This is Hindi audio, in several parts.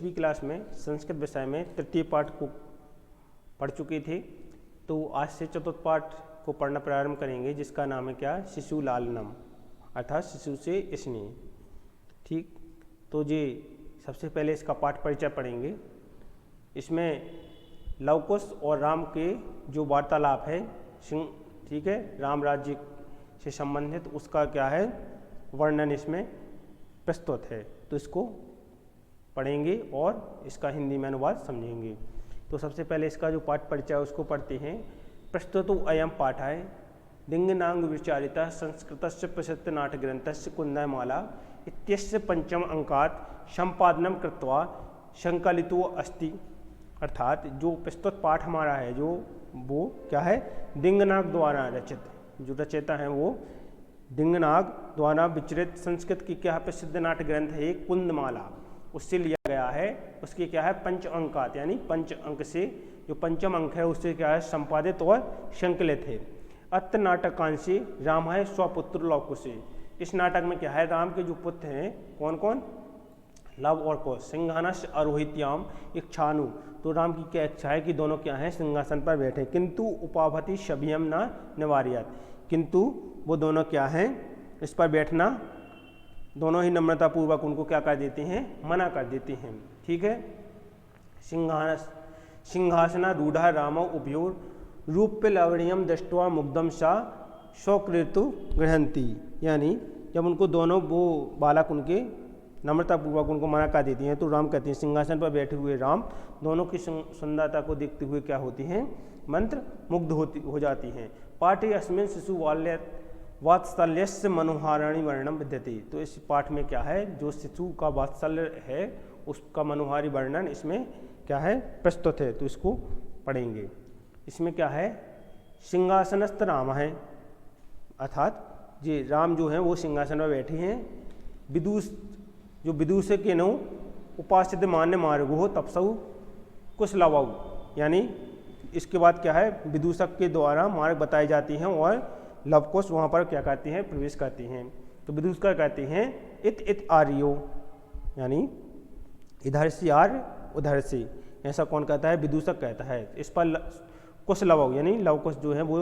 10वीं क्लास में संस्कृत विषय में तृतीय पाठ को पढ़ चुके थे। तो आज से चतुर्थ पाठ को पढ़ना प्रारंभ करेंगे, जिसका नाम है क्या, शिशु लालनम, अर्थात शिशु से स्नेह। ठीक, तो जी सबसे पहले इसका पाठ परिचय पढ़ेंगे। इसमें लवकुश और राम के जो वार्तालाप है, ठीक है, राम राज्य से संबंधित उसका क्या है वर्णन इसमें प्रस्तुत है। तो इसको पढ़ेंगे और इसका हिंदी में अनुवाद समझेंगे। तो सबसे पहले इसका जो पाठ परिचय है उसको पढ़ते हैं। प्रस्तुतो अयम पाठाय दिङ्नाङ्ग विचारिता संस्कृतस्य प्रसिद्ध नाटकग्रन्थस्य कुन्दमाला इत्यस्य पंचम अंकात् संपादनम कृत्वा संकलितो अस्ति। अर्थात जो प्रस्तुत पाठ हमारा है जो वो क्या है दिङ्नाग द्वारा रचित, जो रचयिता हैं वो दिङ्नाग द्वारा विचरित संस्कृत की क्या प्रसिद्ध नाटक ग्रंथ है कुंदमाला, उससे लिया गया है। उसके क्या है पंच अंकात, यानी पंच अंक से जो पंचम अंक है उससे क्या है संपादित और संकलित है। अत्र नाटकांशी राम है स्वपुत्र लवकुशे। इस नाटक में क्या है राम के जो पुत्र हैं कौन कौन, लव और कुश, सिंहानस्य आरोहित्याम इच्छानु। तो राम की क्या इच्छा है कि दोनों क्या हैं सिंहासन पर बैठे, किंतु उपाभति शबियम न निवार्यात, किंतु वो दोनों क्या हैं इस पर बैठना दोनों ही नम्रतापूर्वक उनको क्या कर देते हैं, मना कर देते हैं। ठीक है, सिंहासना रूढ़ा रामो उभयोर रूप्य लावण्यम दृष्ट्वा मुग्धम सा शौकृतु गृहंती। यानी जब उनको दोनों वो बालक उनके नम्रतापूर्वक उनको मना कर देती हैं तो राम कहते हैं, सिंहासन पर बैठे हुए राम दोनों की सुंदरता को देखते हुए क्या होती हैं, मंत्र मुग्ध हो जाती हैं। पाठे अस्मिन् शिशु वात्सल्यस्य मनोहारिणी वर्णन विद्यते। तो इस पाठ में क्या है जो शिशु का वात्सल्य है उसका मनोहारी वर्णन इसमें क्या है प्रस्तुत है। तो इसको पढ़ेंगे। इसमें क्या है सिंहासनस्थ राम है, अर्थात जी राम जो हैं वो सिंहासन पर बैठे हैं। विदुष जो विदुष के नो उपासित मान्य मार्ग हो तपसऊ कुशलवऊ, यानी इसके बाद क्या है विदूषक के द्वारा मार्ग बताई जाती हैं और लवकुश वहाँ पर क्या करते हैं प्रवेश करते हैं। तो विदूषक कहते हैं इत आर्यो, यानी इधर से आर्य उधर से, ऐसा कौन कहता है, विदूषक कहता है। इस पर कुशलवऊ यानी लवकुश जो है वो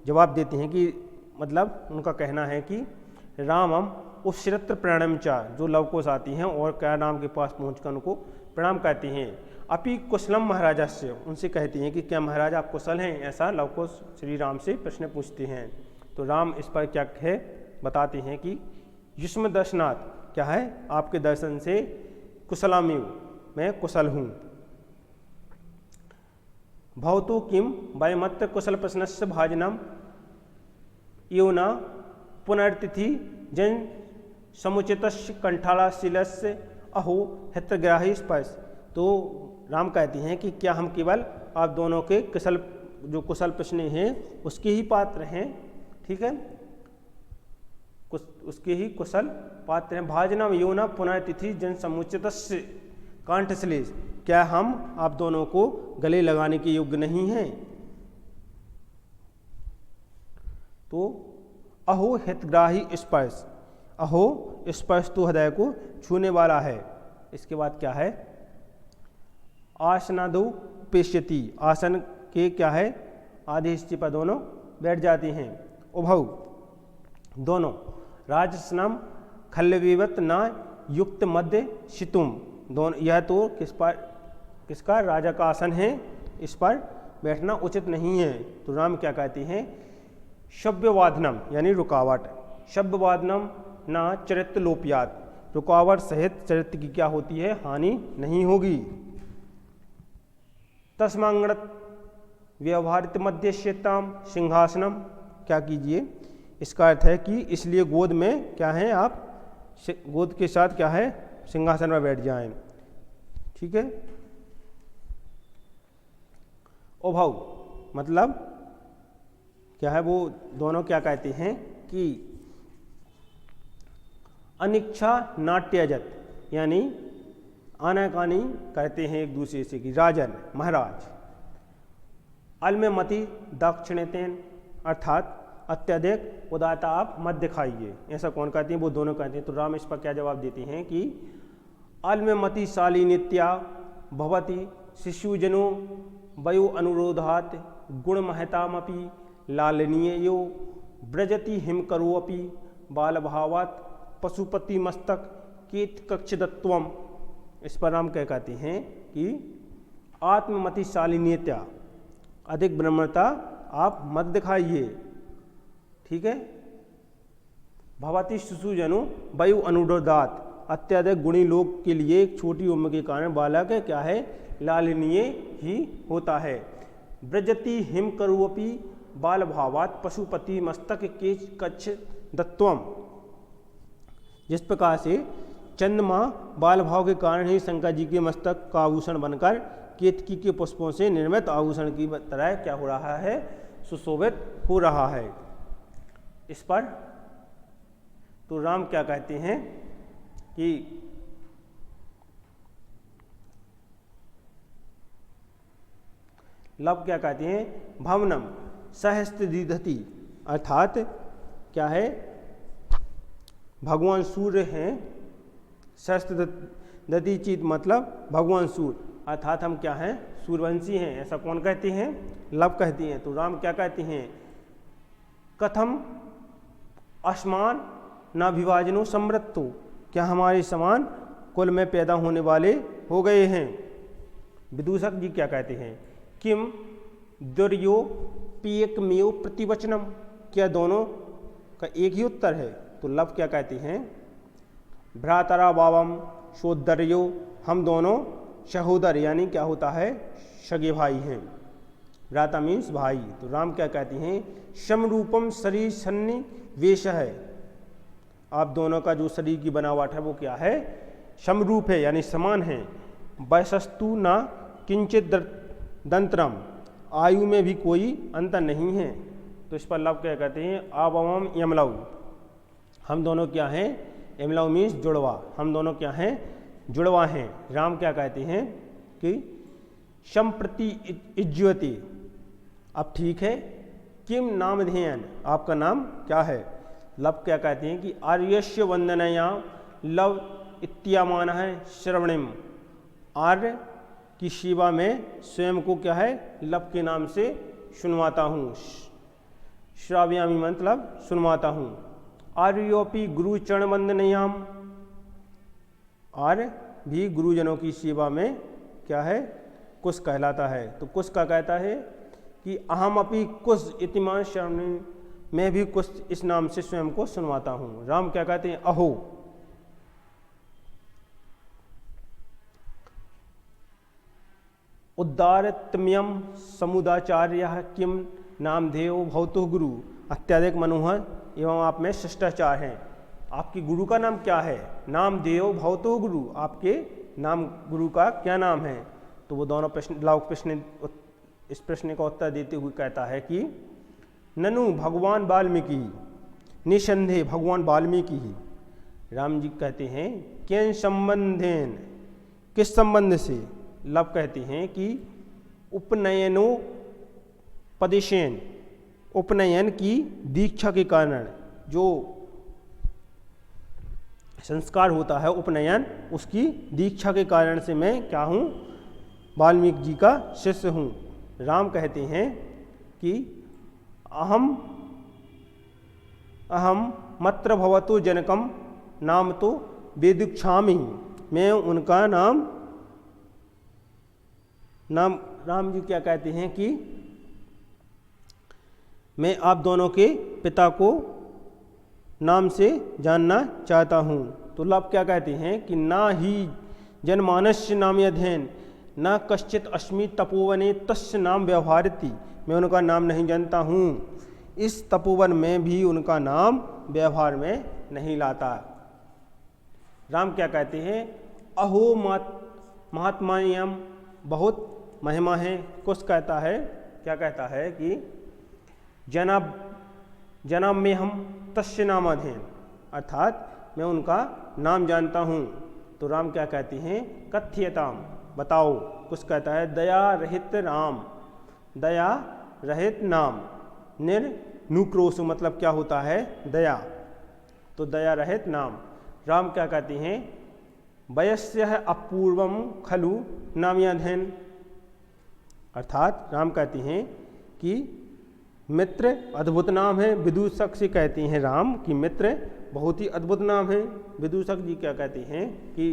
जवाब देते हैं कि मतलब उनका कहना है कि रामम उपश्रित्र प्रणाम चा, जो लवकुश आती हैं और क्या राम के पास पहुंचकर उनको प्रणाम करती हैं। अपि कुशलम महाराजा से, उनसे कहती हैं कि क्या महाराज आप कुशल हैं, ऐसा लवकुश श्री राम से प्रश्न पूछते हैं। तो राम इस पर क्या है बताते हैं कि युष्म दर्शनाथ, क्या है आपके दर्शन से कुशलामी, मैं कुशल हूँ। भवतो किम वयमत्र कुशल प्रश्नस्य भाजनम यो न पुनर्तिथि जन समुचितस्य कंठालाशीलस्य अहो हितग्राही स्पर्श। तो राम कहती हैं कि क्या हम केवल आप दोनों के कुशल प्रश्न हैं उसके ही पात्र हैं, ठीक है, उसके ही कुशल पात्र हैं। भाजनम यो न पुनर्तिथि जन समुचितस्य कंठश्लेष, क्या हम आप दोनों को गले लगाने के योग्य नहीं हैं। तो अहो हितग्राही स्पर्श, अहो स्पर्श तो हृदय को छूने वाला है। इसके बाद क्या है आसनादो पेश्यति, आसन के क्या है आधे हिस्से पर दोनों बैठ जाते हैं। उभौ दोनों राजसनम खल्लविवत न युक्त मध्य शितुम, दोनों यह तो किसका राजा का आसन है, इस पर बैठना उचित नहीं है। तो राम क्या कहते हैं शब्दवादनम यानी रुकावट, शब्दवादनम ना चरित्र लोपियात, रुकावट सहित चरित्र की क्या होती है हानि नहीं होगी। तस्मांगणत व्यवहारित मध्यश्यताम सिंहासनम, क्या कीजिए इसका अर्थ है कि इसलिए गोद में क्या है आप गोद के साथ क्या है सिंहासन में बैठ जाएं। ठीक है, उभौ मतलब क्या है वो दोनों क्या कहते हैं कि अनिच्छा नाट्यजत, यानी आनाकानी करते हैं एक दूसरे से कि राजन महाराज। अलमेमति दाक्षिण्यतेन, अर्थात अत्यधिक उदारता आप मत दिखाइए, ऐसा कौन कहते हैं, वो दोनों कहते हैं। तो राम इस पर क्या जवाब देते हैं कि अल्ममति शालिनीत्या भवति शिशुजनो वयो अनुरोधात् गुणमहतामपि लालनीयो व्रजति हिमकरोऽपि बालभावात् पशुपति मस्तक कीट कक्षदत्वम। इस पर हम क्या कहते हैं कि आत्ममति शालिनीयता, अधिक ब्रह्मता आप मत दिखाइए, ठीक है। भवति शिशुजनो वयो अनुरोधात्, अत्यधिक गुणी लोग के लिए एक छोटी उम्र के कारण बालक क्या है, लालनीय ही होता है। व्रजति हिम करोऽपि बाल भावात् पशुपति मस्तक के कच्छ दत्वम। जिस प्रकार से चंद्रमा बाल भाव के कारण ही शंकर जी के मस्तक का आभूषण बनकर केतकी के पुष्पों से निर्मित आभूषण की तरह क्या हो रहा है, सुशोभित हो रहा है। इस पर तो राम क्या कहते हैं कि लव क्या कहते हैं, भवनम सहस्त्र दीधति, अर्थात क्या है, भगवान सूर्य हैं, सहस्त्र दधि चित मतलब भगवान सूर्य, अर्थात हम क्या हैं, सूर्यवंशी हैं। ऐसा कौन कहते हैं, लव कहती हैं। तो राम क्या कहते हैं, कथम अस्मान न विभाजनो समृद्धो, क्या हमारे समान कुल में पैदा होने वाले हो गए हैं। विदूषक जी क्या कहते हैं, किम दुर्यो पीयकमेव प्रतिवचनम, क्या दोनों का एक ही उत्तर है। तो लव क्या कहते हैं, भ्रातरा बावम सोदर्यो, हम दोनों सहोदर यानी क्या होता है, सगे भाई हैं। भ्राता मीन्स भाई। तो राम क्या कहते हैं, समरूपम शरीर सन्निवेश है, आप दोनों का जो शरीर की बनावट है वो क्या है, समरूप है यानी समान है। वयसस्तु न किंचित दंत्रम, आयु में भी कोई अंतर नहीं है। तो इस पर लव क्या कहते हैं, आवम यमलव, हम दोनों क्या हैं, यमलव मीन्स जुड़वा, हम दोनों क्या हैं, जुड़वा हैं। राम क्या कहते हैं कि संप्रति इज्जति, अब ठीक है, किम नाम ध्येयन, आपका नाम क्या है। लव क्या कहते हैं कि आर्यस्य वंदनया लव इत्यामान है श्रवणिम, आर्य की सेवा में स्वयं को क्या है, लव के नाम से सुनवाता हूँ। श्राव्यामी मतलब सुनवाता हूँ। आर्योपि गुरु चरण वंदनयाम, आर्य भी गुरुजनों की सेवा में क्या है, कुश कहलाता है। तो कुश का कहता है कि अहम अपि कुश इतिमान श्रवणी, मैं भी कुश इस नाम से स्वयं को सुनवाता हूँ। राम क्या कहते हैं, अहो, उदारतम्यम समुदाचार्य किम नामधेयो भवतु गुरु, अत्यधिक मनोहर एवं आप में शिष्टाचार हैं। आपकी गुरु का नाम क्या है, नामधेयो भवतु गुरु, आपके नाम गुरु का क्या नाम है। तो वो दोनों प्रश्न इस प्रश्न का उत्तर देते हुए कहता है कि ननु भगवान वाल्मीकि, निसंदेह भगवान वाल्मीकि ही। राम जी कहते हैं केन संबंधेन, किस संबंध से। लव कहते हैं कि उपनयनो पदेशेन, उपनयन की दीक्षा के कारण, जो संस्कार होता है उपनयन, उसकी दीक्षा के कारण से मैं क्या हूँ, वाल्मीकि जी का शिष्य हूँ। राम कहते हैं कि अहम मत्र भवतो जनकम नाम तो वेदुक्षामि, मैं उनका नाम राम जी क्या कहते हैं कि मैं आप दोनों के पिता को नाम से जानना चाहता हूँ। तो लव क्या कहते हैं कि ना ही जनमानस्य नाम अध्ययन न कश्चित अस्मि तपोवने तस्य नाम व्यवहारति, मैं उनका नाम नहीं जानता हूँ, इस तपोवन में भी उनका नाम व्यवहार में नहीं लाता। राम क्या कहते हैं, अहो महात्मायम, बहुत महिमा है। कुछ कहता है, क्या कहता है कि जनाब में हम तस्य नामाध्ययन, अर्थात मैं उनका नाम जानता हूँ। तो राम क्या कहते हैं, कथ्यताम, बताओ। कुछ कहता है दया रहित राम, दया रहित नाम, निर्नुक्रोश मतलब क्या होता है, दया, तो दया रहित नाम। राम क्या कहते हैं, वयस्य अपूर्वम खलु नाम्यधन, अर्थात राम कहते हैं कि मित्र अद्भुत नाम है। विदूषक से कहते हैं राम कि मित्र बहुत ही अद्भुत नाम है। विदूषक जी क्या कहते हैं कि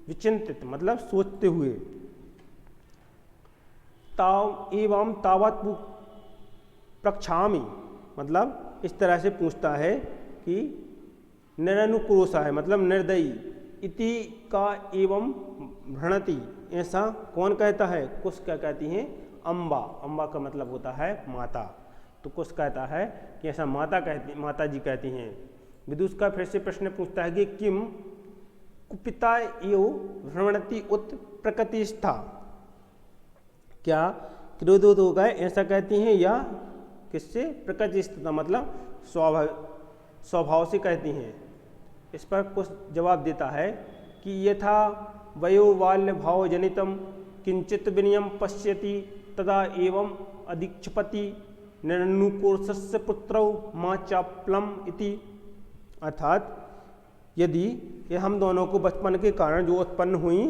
विचिंतित मतलब सोचते हुए। ताव एवं तावत प्रक्षामि मतलब इस तरह से पूछता है कि निरनुक्रोशा है मतलब निर्दयी। इति का एवं भ्रणति ऐसा कौन कहता है? कुश क्या कहती हैं? अम्बा। अम्बा का मतलब होता है माता। तो कुश कहता है कि ऐसा माता जी कहती हैं। विदुष का फिर से प्रश्न पूछता है कि किम कुपिता यो भ्रमणति उत प्रकृतिस्था, क्या क्रोधित हो गए ऐसा कहती हैं या किससे? प्रकृतिस्था मतलब स्वभाव से कहती हैं। इस पर कुछ जवाब देता है कि यथा वयो बाल्य भाव जनितम किंचित विनियम पश्यति तदा एवं अधिक्षपति निरनुकोशस्य पुत्रौ मां चाप्लम इति, अर्थात यदि ये हम दोनों को बचपन के कारण जो उत्पन्न हुई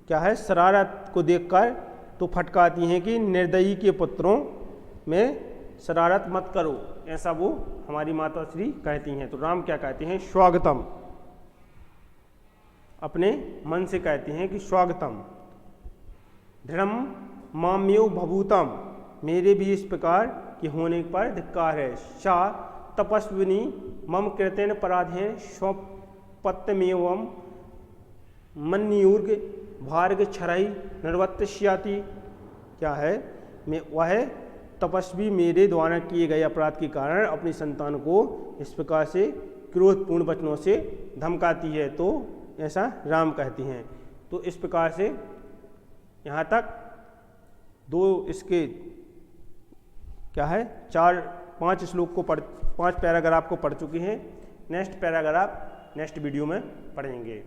क्या है शरारत को देखकर तो फटकारती हैं कि निर्दयी के पुत्रों में शरारत मत करो, ऐसा वो हमारी माता श्री कहती हैं। तो राम क्या कहते हैं? स्वागतम। अपने मन से कहते हैं कि स्वागतम। दृढ़ माम्यो भभूतम, मेरे भी इस प्रकार के होने पर धिक्कार है। सा तपस्विनी मम कृतेन पराधेन स्वपत्यमेवं मन्यूर्ग भार्ग क्षरई निर्वत्स्याति, क्या है मैं वह तपस्वी मेरे द्वारा किए गए अपराध के कारण अपनी संतान को इस प्रकार से क्रोधपूर्ण वचनों से धमकाती है। तो ऐसा राम कहती हैं। तो इस प्रकार से यहाँ तक दो इसके क्या है 4-5 श्लोक को 5 पैराग्राफ को पढ़ चुके हैं। नेक्स्ट पैराग्राफ नेक्स्ट वीडियो में पढ़ेंगे।